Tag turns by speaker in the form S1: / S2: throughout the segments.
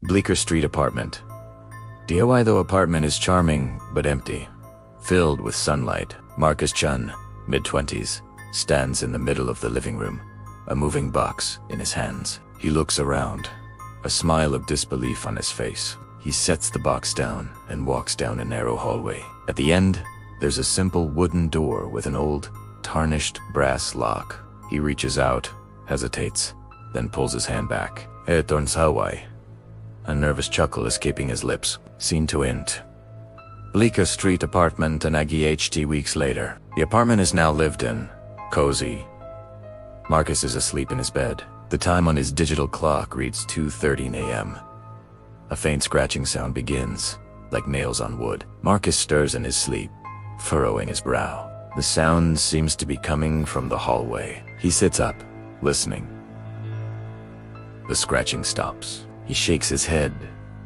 S1: Bleecker Street apartment. DIY though apartment is charming, but empty. Filled with sunlight, Marcus Chun, mid-20s, stands in the middle of the living room, a moving box in his hands. He looks around, a smile of disbelief on his face. He sets the box down and walks down a narrow hallway. At the end, there's a simple wooden door with an old, tarnished brass lock. He reaches out, hesitates, then pulls his hand back. Turns Hawaii. A nervous chuckle escaping his lips. Scene to end. Bleecker Street apartment and AGHT weeks later. The apartment is now lived in. Cozy. Marcus is asleep in his bed. The time on his digital clock reads 2:13 a.m. A faint scratching sound begins, like nails on wood. Marcus stirs in his sleep, furrowing his brow. The sound seems to be coming from the hallway. He sits up, listening. The scratching stops. He shakes his head,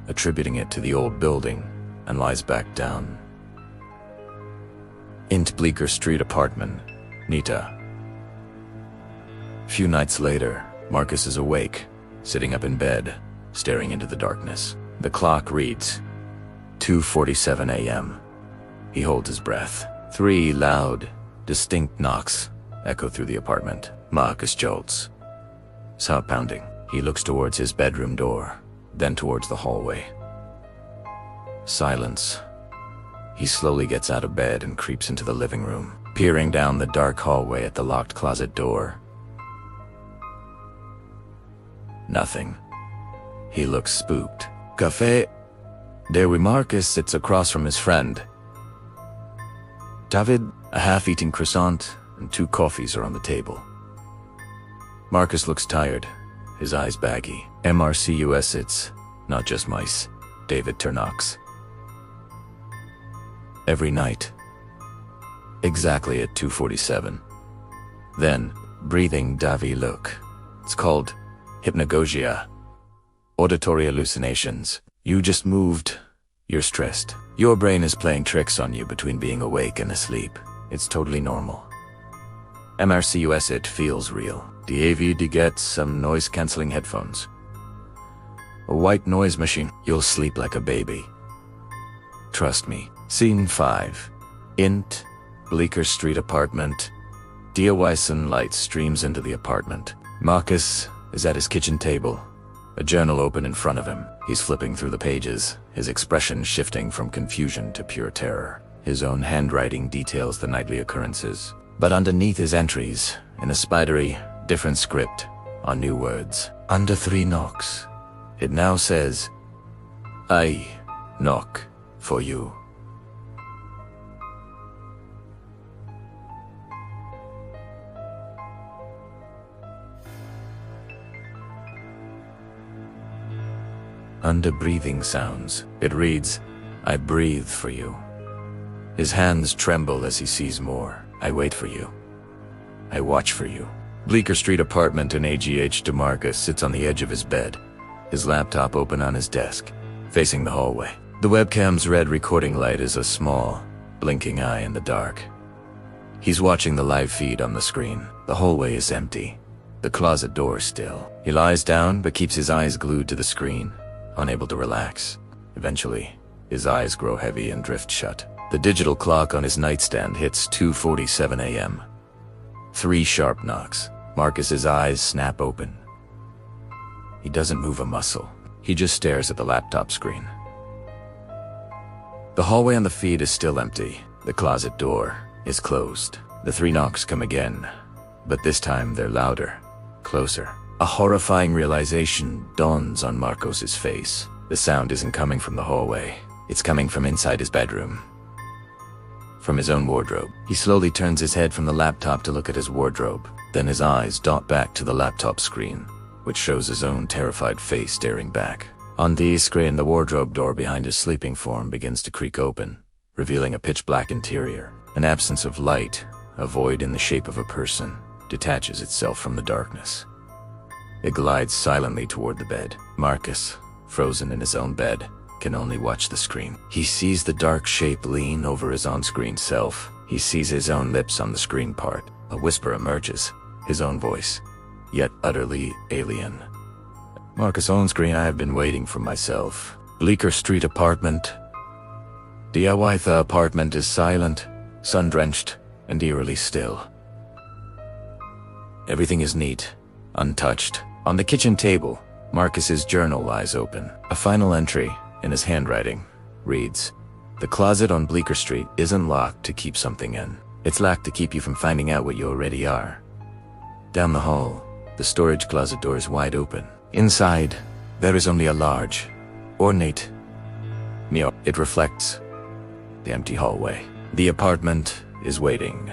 S1: attributing it to the old building, and lies back down. Into Bleecker Street apartment, Nita. Few nights later, Marcus is awake, sitting up in bed, staring into the darkness. The clock reads 2:47 a.m. He holds his breath. 3 loud, distinct knocks echo through the apartment. Marcus jolts. Heart pounding. He looks towards his bedroom door, then towards the hallway. Silence. He slowly gets out of bed and creeps into the living room, peering down the dark hallway at the locked closet door. Nothing. He looks spooked. Cafe. There where Marcus sits across from his friend. David, a half-eaten croissant, and 2 coffees are on the table. Marcus looks tired, his eyes baggy. MRCUS, it's not just mice. David Turnox. Every night. Exactly at 2:47. Then, breathing Davi look. It's called hypnagogia. Auditory hallucinations. You just moved. You're stressed. Your brain is playing tricks on you between being awake and asleep. It's totally normal. MRCUS, it feels real. DAV to get some noise-canceling headphones. A white noise machine. You'll sleep like a baby. Trust me. Scene 5. Int. Bleecker Street apartment. DIY sunlight streams into the apartment. Marcus is at his kitchen table, a journal open in front of him. He's flipping through the pages, his expression shifting from confusion to pure terror. His own handwriting details the nightly occurrences, but underneath his entries, in a spidery, different script, are new words. Under 3 knocks. It now says, I knock for you. Under breathing sounds, it reads, I breathe for you. His hands tremble as he sees more. I wait for you. I watch for you. Bleecker Street apartment in AGH DeMarcus sits on the edge of his bed, his laptop open on his desk, facing the hallway. The webcam's red recording light is a small, blinking eye in the dark. He's watching the live feed on the screen. The hallway is empty. The closet door is still. He lies down but keeps his eyes glued to the screen, unable to relax. Eventually, his eyes grow heavy and drift shut. The digital clock on his nightstand hits 2:47 a.m. 3 sharp knocks. Marcus's eyes snap open. He doesn't move a muscle. He just stares at the laptop screen. The hallway on the feed is still empty. The closet door is closed. The 3 knocks come again, but this time they're louder, closer. A horrifying realization dawns on Marcos's face. The sound isn't coming from the hallway. It's coming from inside his bedroom. From his own wardrobe. He slowly turns his head from the laptop to look at his wardrobe. Then his eyes dot back to the laptop screen, which shows his own terrified face staring back. On the screen, the wardrobe door behind his sleeping form begins to creak open, revealing a pitch-black interior. An absence of light, a void in the shape of a person, detaches itself from the darkness. It glides silently toward the bed. Marcus, frozen in his own bed, can only watch the screen. He sees the dark shape lean over his on-screen self. He sees his own lips on the screen part. A whisper emerges, his own voice, yet utterly alien. Marcus on screen. I have been waiting for myself. Bleecker Street apartment. DIY. The apartment is silent, sun-drenched, and eerily still. Everything is neat, untouched. On the kitchen table, Marcus's journal lies open. A final entry, in his handwriting, reads, "The closet on Bleecker Street isn't locked to keep something in. It's locked to keep you from finding out what you already are." Down the hall, the storage closet door is wide open. Inside, there is only a large, ornate mirror. It reflects the empty hallway. The apartment is waiting.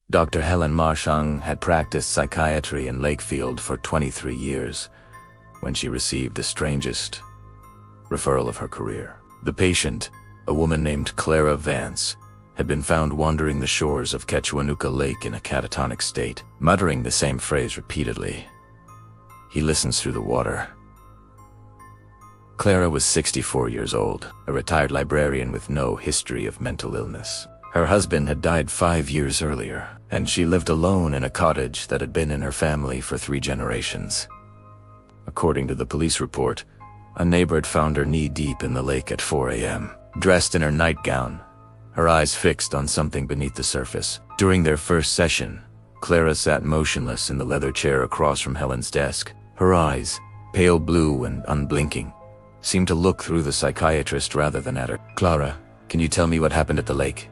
S1: Dr. Helen Marchand had practiced psychiatry in Lakefield for 23 years when she received the strangest referral of her career. The patient, a woman named Clara Vance, had been found wandering the shores of Quechuanuca Lake in a catatonic state, muttering the same phrase repeatedly. He listens through the water. Clara was 64 years old, a retired librarian with no history of mental illness. Her husband had died 5 years earlier, and she lived alone in a cottage that had been in her family for 3 generations. According to the police report, a neighbor had found her knee-deep in the lake at 4 a.m., dressed in her nightgown, her eyes fixed on something beneath the surface. During their first session, Clara sat motionless in the leather chair across from Helen's desk. Her eyes, pale blue and unblinking, seemed to look through the psychiatrist rather than at her. "Clara, can you tell me what happened at the lake?"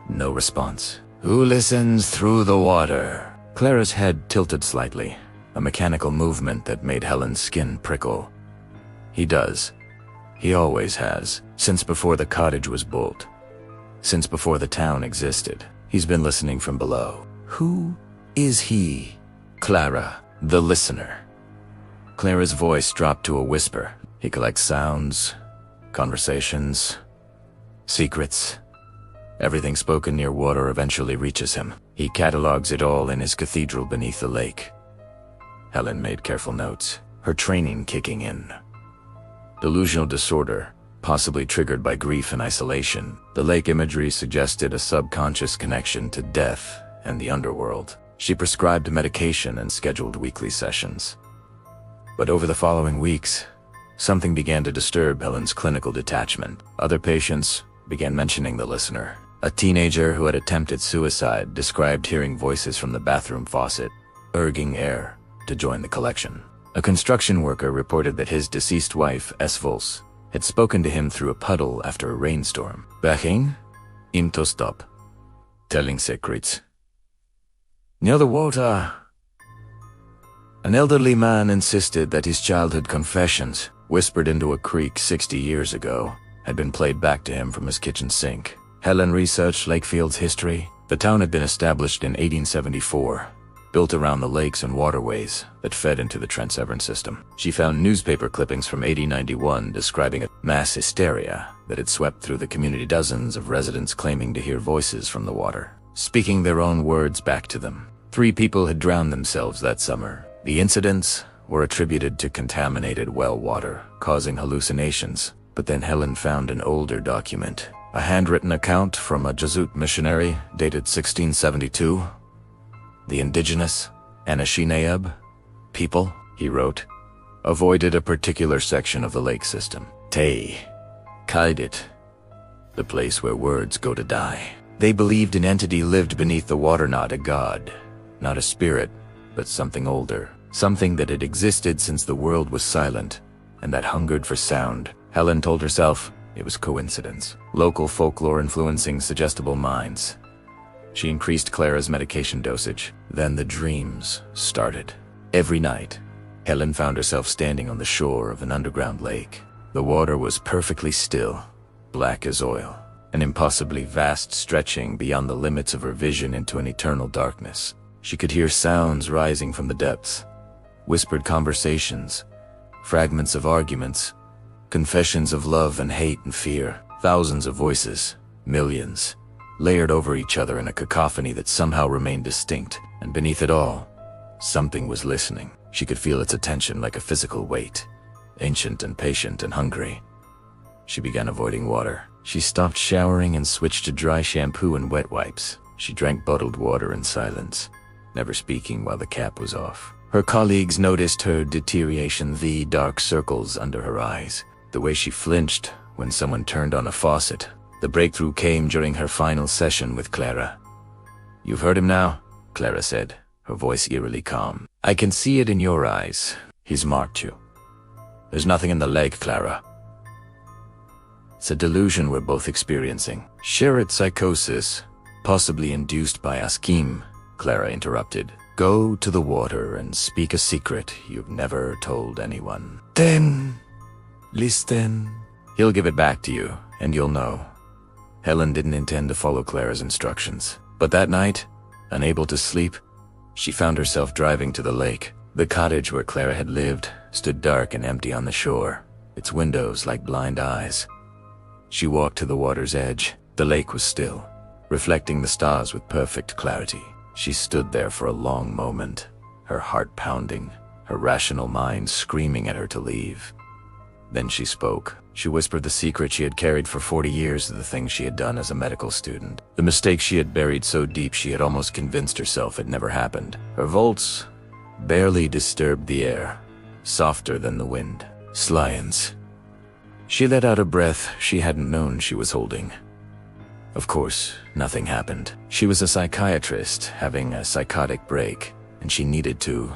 S1: No response. "Who listens through the water?" Clara's head tilted slightly, a mechanical movement that made Helen's skin prickle. "He does. He always has, since before the cottage was built. Since before the town existed. He's been listening from below." "Who is he?" "Clara, the listener." Clara's voice dropped to a whisper. "He collects sounds, conversations, secrets. Everything spoken near water eventually reaches him. He catalogs it all in his cathedral beneath the lake." Helen made careful notes, her training kicking in. Delusional disorder, possibly triggered by grief and isolation. The lake imagery suggested a subconscious connection to death and the underworld. She prescribed medication and scheduled weekly sessions. But over the following weeks, something began to disturb Helen's clinical detachment. Other patients began mentioning the listener. A teenager who had attempted suicide described hearing voices from the bathroom faucet, urging air to join the collection. A construction worker reported that his deceased wife, Esvols, had spoken to him through a puddle after a rainstorm. "Backing? Im to stop. Telling secrets. Near the water." An elderly man insisted that his childhood confessions, whispered into a creek 60 years ago, had been played back to him from his kitchen sink. Helen researched Lakefield's history. The town had been established in 1874, built around the lakes and waterways that fed into the Trent Severn system. She found newspaper clippings from 1891 describing a mass hysteria that had swept through the community, dozens of residents claiming to hear voices from the water, speaking their own words back to them. 3 people had drowned themselves that summer. The incidents were attributed to contaminated well water, causing hallucinations. But then Helen found an older document, a handwritten account from a Jesuit missionary dated 1672. "The indigenous Anishinaabe people," he wrote, "avoided a particular section of the lake system. Te Kaidit, the place where words go to die. They believed an entity lived beneath the water, not a god, not a spirit, but something older, something that had existed since the world was silent, and that hungered for sound." Helen told herself it was coincidence. Local folklore influencing suggestible minds. She increased Clara's medication dosage. Then the dreams started. Every night, Helen found herself standing on the shore of an underground lake. The water was perfectly still, black as oil, and impossibly vast, stretching beyond the limits of her vision into an eternal darkness. She could hear sounds rising from the depths, whispered conversations, fragments of arguments, confessions of love and hate and fear, thousands of voices, millions, layered over each other in a cacophony that somehow remained distinct, and beneath it all, something was listening. She could feel its attention like a physical weight, ancient and patient and hungry. she began avoiding water. She stopped showering and switched to dry shampoo and wet wipes. She drank bottled water in silence, never speaking while the cap was off. Her colleagues noticed her deterioration, the dark circles under her eyes, the way she flinched when someone turned on a faucet. The breakthrough came during her final session with Clara. "You've heard him now," Clara said, her voice eerily calm. "I can see it in your eyes. He's marked you. There's nothing in the leg, Clara. It's a delusion we're both experiencing. Shared psychosis, possibly induced by a scheme," Clara interrupted. "Go to the water and speak a secret you've never told anyone. Then, listen. He'll give it back to you, and you'll know." Helen didn't intend to follow Clara's instructions, but that night, unable to sleep, she found herself driving to the lake. The cottage where Clara had lived stood dark and empty on the shore, its windows like blind eyes. She walked to the water's edge. The lake was still, reflecting the stars with perfect clarity. She stood there for a long moment, her heart pounding, her rational mind screaming at her to leave. Then she spoke. She whispered the secret she had carried for 40 years of the things she had done as a medical student. The mistakes she had buried so deep she had almost convinced herself it never happened. Her volts barely disturbed the air, softer than the wind. Slions. She let out a breath she hadn't known she was holding. Of course, nothing happened. She was a psychiatrist having a psychotic break, and she needed to.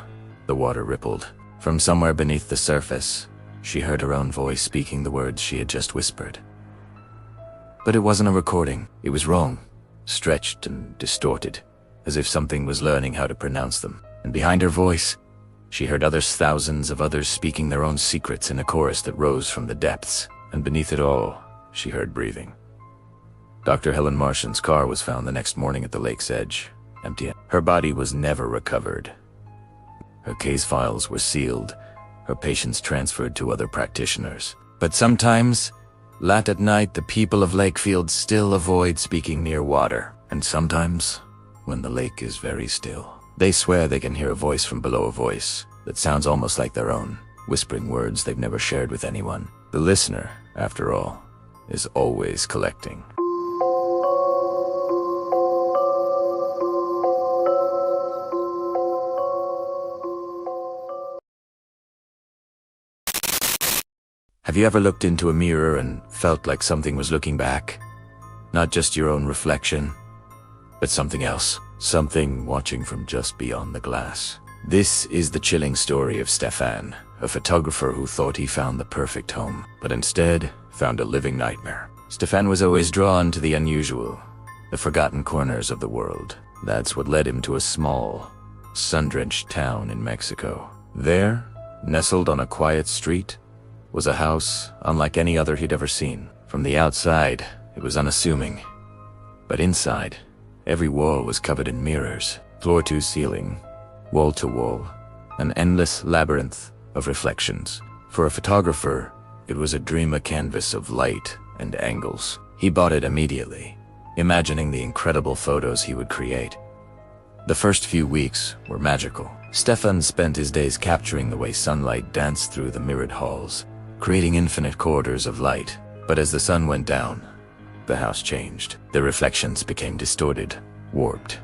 S1: The water rippled. From somewhere beneath the surface, she heard her own voice speaking the words she had just whispered. But it wasn't a recording. It was wrong, stretched and distorted, as if something was learning how to pronounce them. And behind her voice, she heard thousands of others speaking their own secrets in a chorus that rose from the depths. And beneath it all, she heard breathing. Dr. Helen Martian's car was found the next morning at the lake's edge, empty. Her body was never recovered. Her case files were sealed, her patients transferred to other practitioners. But sometimes, late at night, the people of Lakefield still avoid speaking near water. And sometimes, when the lake is very still, they swear they can hear a voice from below, a voice that sounds almost like their own, whispering words they've never shared with anyone. The listener, after all, is always collecting. Have you ever looked into a mirror and felt like something was looking back? Not just your own reflection, but something else. Something watching from just beyond the glass. This is the chilling story of Stefan, a photographer who thought he found the perfect home, but instead found a living nightmare. Stefan was always drawn to the unusual, the forgotten corners of the world. That's what led him to a small, sun-drenched town in Mexico. There, nestled on a quiet street, was a house unlike any other he'd ever seen. From the outside, it was unassuming. But inside, every wall was covered in mirrors, floor to ceiling, wall to wall, an endless labyrinth of reflections. For a photographer, it was a dream, a canvas of light and angles. He bought it immediately, imagining the incredible photos he would create. The first few weeks were magical. Stefan spent his days capturing the way sunlight danced through the mirrored halls, creating infinite corridors of light. But as the sun went down, the house changed. The reflections became distorted, warped.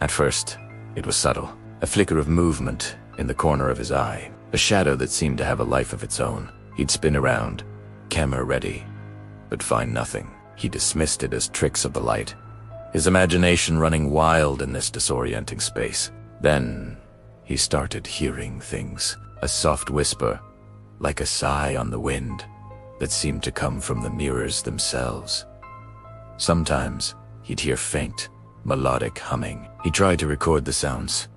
S1: At first, it was subtle, a flicker of movement in the corner of his eye, a shadow that seemed to have a life of its own. He'd spin around, camera ready, but find nothing. He dismissed it as tricks of the light, his imagination running wild in this disorienting space. Then, he started hearing things, a soft whisper, like a sigh on the wind, that seemed to come from the mirrors themselves. Sometimes, he'd hear faint, melodic humming. He tried to record the sounds,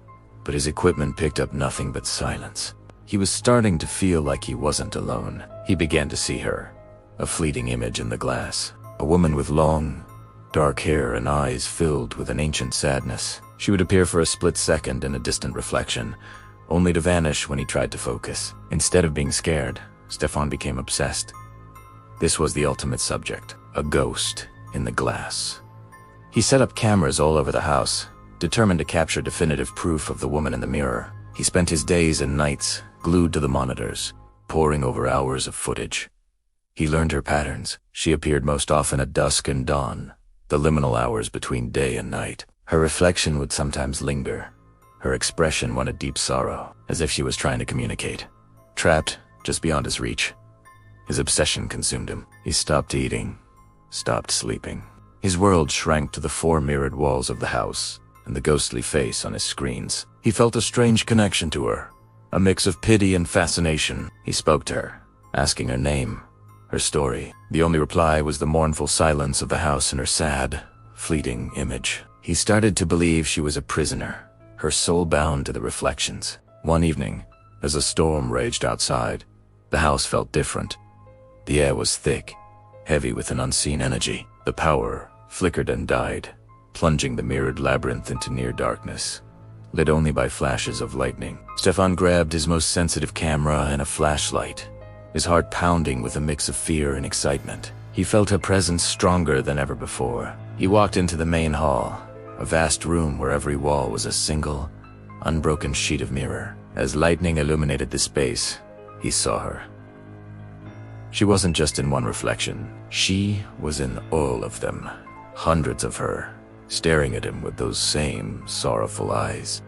S1: but his equipment picked up nothing but silence. He was starting to feel like he wasn't alone. He began to see her, a fleeting image in the glass, a woman with long, dark hair and eyes filled with an ancient sadness. She would appear for a split second in a distant reflection, only to vanish when he tried to focus. Instead of being scared, Stefan became obsessed. This was the ultimate subject, a ghost in the glass. He set up cameras all over the house, determined to capture definitive proof of the woman in the mirror. He spent his days and nights glued to the monitors, poring over hours of footage. He learned her patterns. She appeared most often at dusk and dawn, the liminal hours between day and night. Her reflection would sometimes linger, her expression one of deep sorrow, as if she was trying to communicate. Trapped just beyond his reach, his obsession consumed him. He stopped eating, stopped sleeping. His world shrank to the four mirrored walls of the house and the ghostly face on his screens. He felt a strange connection to her, a mix of pity and fascination. He spoke to her, asking her name, her story. The only reply was the mournful silence of the house and her sad, fleeting image. He started to believe she was a prisoner, her soul bound to the reflections. One evening, as a storm raged outside, the house felt different. The air was thick, heavy with an unseen energy. The power flickered and died, plunging the mirrored labyrinth into near darkness, lit only by flashes of lightning. Stefan grabbed his most sensitive camera and a flashlight, his heart pounding with a mix of fear and excitement. He felt her presence stronger than ever before. He walked into the main hall, a vast room where every wall was a single, unbroken sheet of mirror. As lightning illuminated the space, he saw her. She wasn't just in one reflection. She was in all of them, hundreds of her, staring at him with those same sorrowful eyes.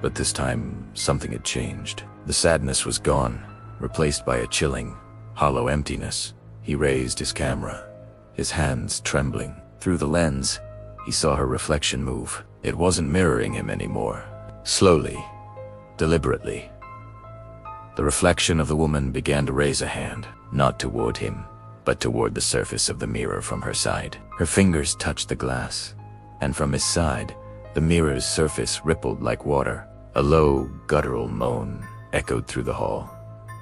S1: But this time, something had changed. The sadness was gone, replaced by a chilling, hollow emptiness. He raised his camera, his hands trembling. Through the lens, he saw her reflection move. It wasn't mirroring him anymore. Slowly, deliberately, the reflection of the woman began to raise a hand, not toward him, but toward the surface of the mirror from her side. Her fingers touched the glass, and from his side, the mirror's surface rippled like water. A low, guttural moan echoed through the hall,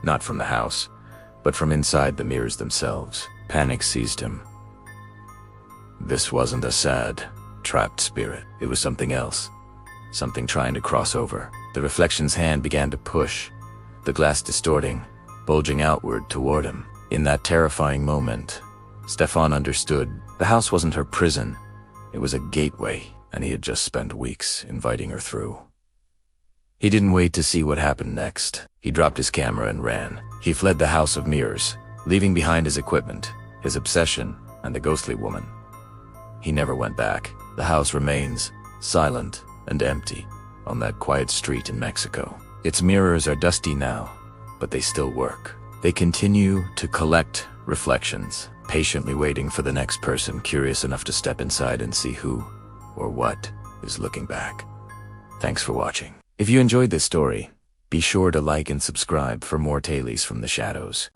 S1: not from the house, but from inside the mirrors themselves. Panic seized him. This wasn't a sad, trapped spirit. It was something else, something trying to cross over. The reflection's hand began to push, the glass distorting, bulging outward toward him. In that terrifying moment, Stefan understood. The house wasn't her prison. It was a gateway, and he had just spent weeks inviting her through. He didn't wait to see what happened next. He dropped his camera and ran. He fled the house of mirrors, leaving behind his equipment, his obsession, and the ghostly woman. He never went back. The house remains, silent and empty, on that quiet street in Mexico. Its mirrors are dusty now, but they still work. They continue to collect reflections, patiently waiting for the next person curious enough to step inside and see who or what is looking back. Thanks for watching. If you enjoyed this story, be sure to like and subscribe for more tales from the shadows.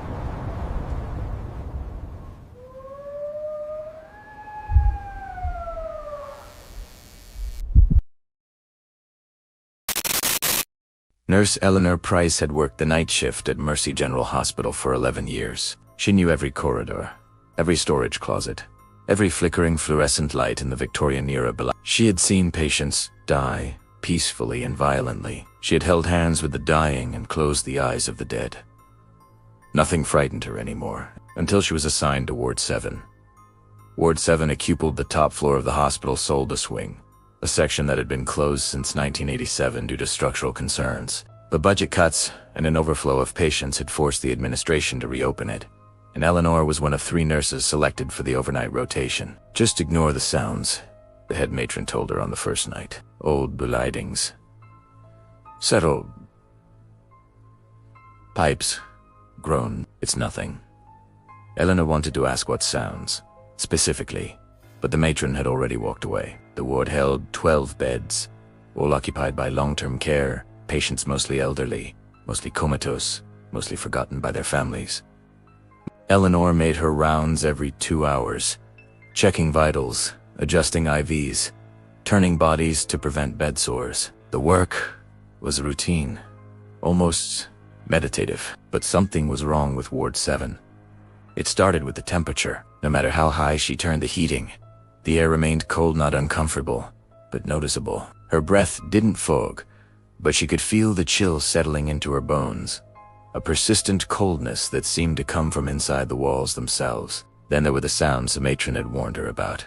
S1: Nurse Eleanor Price had worked the night shift at Mercy General Hospital for 11 years. She knew every corridor, every storage closet, every flickering fluorescent light in the Victorian era below. She had seen patients die peacefully and violently. She had held hands with the dying and closed the eyes of the dead. Nothing frightened her anymore, until she was assigned to Ward 7. Ward 7 occupied the top floor of the hospital's Soldiers wing, a section that had been closed since 1987 due to structural concerns. But budget cuts and an overflow of patients had forced the administration to reopen it, and Eleanor was one of 3 nurses selected for the overnight rotation. Just ignore the sounds, the head matron told her on the first night. Old bleedings. Settle. Pipes. Groan. It's nothing. Eleanor wanted to ask what sounds, specifically, but the matron had already walked away. The ward held 12 beds, all occupied by long-term care, patients mostly elderly, mostly comatose, mostly forgotten by their families. Eleanor made her rounds every 2 hours, checking vitals, adjusting IVs, turning bodies to prevent bed sores. The work was routine, almost meditative, but something was wrong with Ward 7. It started with the temperature. No matter how high she turned the heating, the air remained cold, not uncomfortable, but noticeable. Her breath didn't fog, but she could feel the chill settling into her bones, a persistent coldness that seemed to come from inside the walls themselves. Then there were the sounds the matron had warned her about.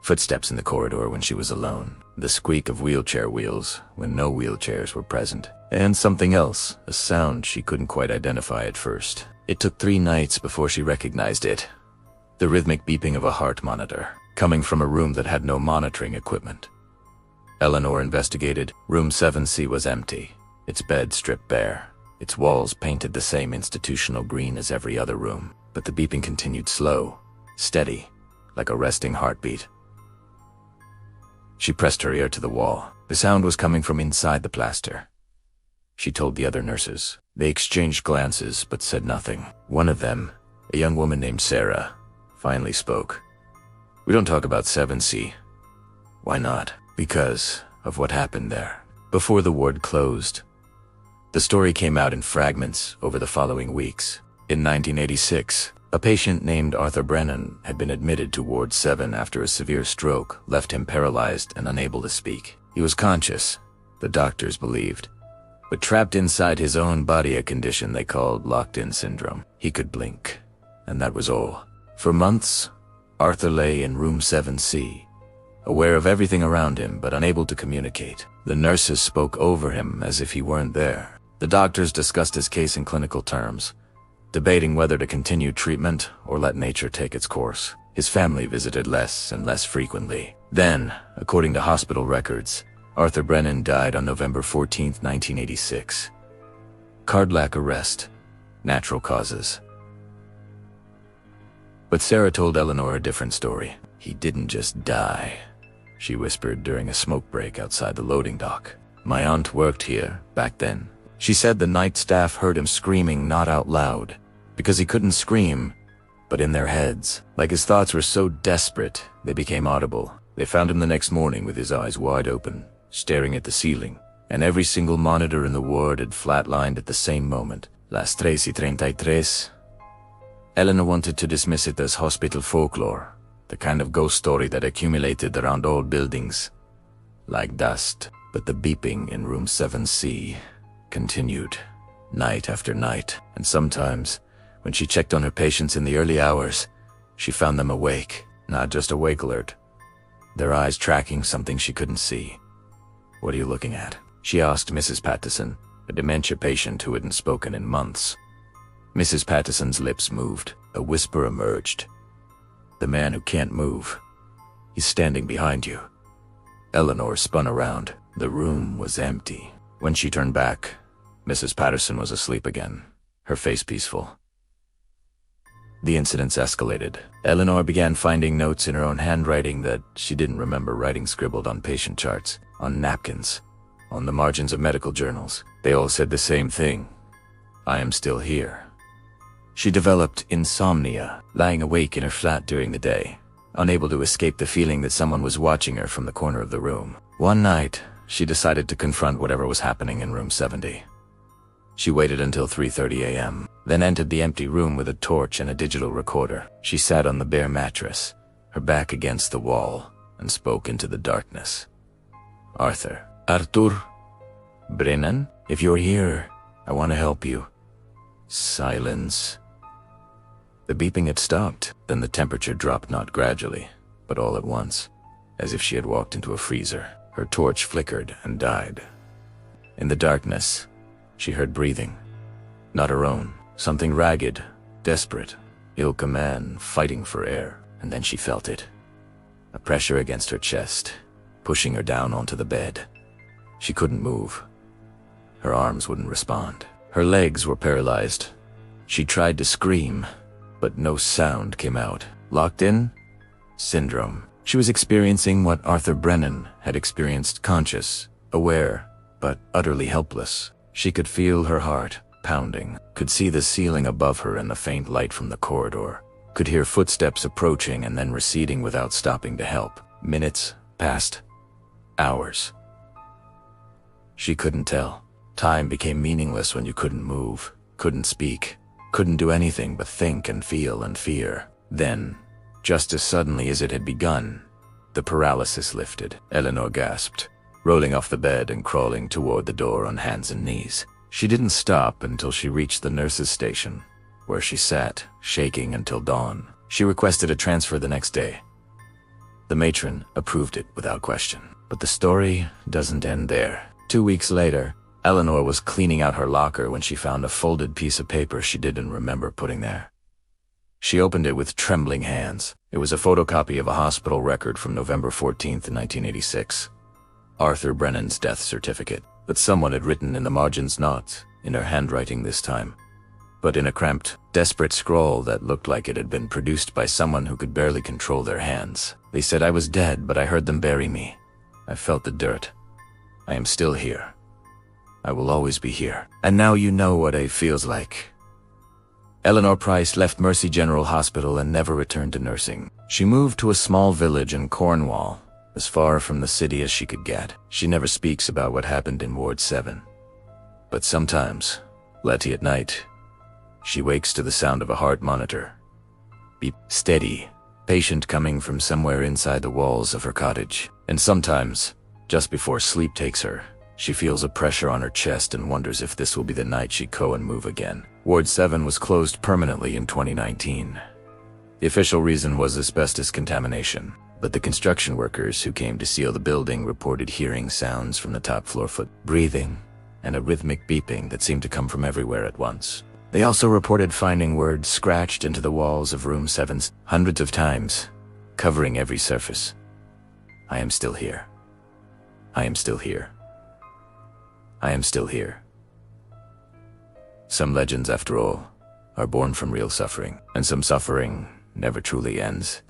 S1: Footsteps in the corridor when she was alone, the squeak of wheelchair wheels when no wheelchairs were present, And something else, a sound she couldn't quite identify at first. It took 3 nights before she recognized it. The rhythmic beeping of a heart monitor, coming from a room that had no monitoring equipment. Eleanor investigated. Room 7C was empty, its bed stripped bare, its walls painted the same institutional green as every other room. But the beeping continued slow, steady, like a resting heartbeat. She pressed her ear to the wall. The sound was coming from inside the plaster. She told the other nurses. They exchanged glances but said nothing. One of them, a young woman named Sarah, finally spoke. "We don't talk about 7C. Why not? Because of what happened there. Before the ward closed." The story came out in fragments over the following weeks. In 1986, a patient named Arthur Brennan had been admitted to Ward 7 after a severe stroke left him paralyzed and unable to speak. He was conscious, the doctors believed, but trapped inside his own body, a condition they called locked-in syndrome. He could blink, and that was all. For months, Arthur lay in room 7C, aware of everything around him but unable to communicate. The nurses spoke over him as if he weren't there. The doctors discussed his case in clinical terms, debating whether to continue treatment or let nature take its course. His family visited less and less frequently. Then, according to hospital records, Arthur Brennan died on November 14, 1986. Cardiac arrest, natural causes. But Sarah told Eleanor a different story. "He didn't just die," she whispered during a smoke break outside the loading dock. "My aunt worked here back then. She said the night staff heard him screaming, not out loud, because he couldn't scream, but in their heads. Like his thoughts were so desperate, they became audible. They found him the next morning with his eyes wide open, staring at the ceiling, and every single monitor in the ward had flatlined at the same moment. Las 3:33. Eleanor wanted to dismiss it as hospital folklore, the kind of ghost story that accumulated around old buildings, like dust. But the beeping in room 7C continued, night after night, and sometimes, when she checked on her patients in the early hours, she found them awake, not just awake alert, their eyes tracking something she couldn't see. "What are you looking at?" she asked Mrs. Pattison, a dementia patient who hadn't spoken in months. Mrs. Pattison's lips moved. A whisper emerged. "The man who can't move. He's standing behind you." Eleanor spun around. The room was empty. When she turned back, Mrs. Patterson was asleep again, her face peaceful. The incidents escalated. Eleanor began finding notes in her own handwriting that she didn't remember writing, scribbled on patient charts, on napkins, on the margins of medical journals. They all said the same thing: "I am still here." She developed insomnia, lying awake in her flat during the day, unable to escape the feeling that someone was watching her from the corner of the room. One night, she decided to confront whatever was happening in room 70. She waited until 3:30 a.m., then entered the empty room with a torch and a digital recorder. She sat on the bare mattress, her back against the wall, and spoke into the darkness. "Arthur. Arthur Brennan? If you're here, I want to help you." Silence. The beeping had stopped. Then the temperature dropped, not gradually, but all at once, as if she had walked into a freezer. Her torch flickered and died. In the darkness, she heard breathing. Not her own. Something ragged, desperate, ilk a man fighting for air. And then she felt it. A pressure against her chest, pushing her down onto the bed. She couldn't move. Her arms wouldn't respond. Her legs were paralyzed. She tried to scream, but no sound came out. Locked in? Syndrome. She was experiencing what Arthur Brennan had experienced, conscious, aware, but utterly helpless. She could feel her heart pounding, could see the ceiling above her and the faint light from the corridor, could hear footsteps approaching and then receding without stopping to help. Minutes passed. Hours. She couldn't tell. Time became meaningless when you couldn't move, couldn't speak, couldn't do anything but think and feel and fear. Then, just as suddenly as it had begun, the paralysis lifted. Eleanor gasped, rolling off the bed and crawling toward the door on hands and knees. She didn't stop until she reached the nurse's station, where she sat, shaking until dawn. She requested a transfer the next day. The matron approved it without question. But the story doesn't end there. 2 weeks later, Eleanor was cleaning out her locker when she found a folded piece of paper she didn't remember putting there. She opened it with trembling hands. It was a photocopy of a hospital record from November 14th, 1986. Arthur Brennan's death certificate, that someone had written in the margins, not in her handwriting this time, but in a cramped, desperate scrawl that looked like it had been produced by someone who could barely control their hands. They said I was dead, but I heard them bury me. I felt the dirt. I am still here. I will always be here. And now you know what it feels like. Eleanor Price left Mercy General Hospital and never returned to nursing. She moved to a small village in Cornwall, as far from the city as she could get. She never speaks about what happened in Ward 7. But sometimes, late at night, she wakes to the sound of a heart monitor. Beep, steady, patient coming from somewhere inside the walls of her cottage. And sometimes, just before sleep takes her, she feels a pressure on her chest and wonders if this will be the night she go and move again. Ward 7 was closed permanently in 2019. The official reason was asbestos contamination, but the construction workers who came to seal the building reported hearing sounds from the top floor, foot breathing, and a rhythmic beeping that seemed to come from everywhere at once. They also reported finding words scratched into the walls of room 7 hundreds of times, covering every surface. I am still here. I am still here. I am still here. Some legends, after all, are born from real suffering, and some suffering never truly ends.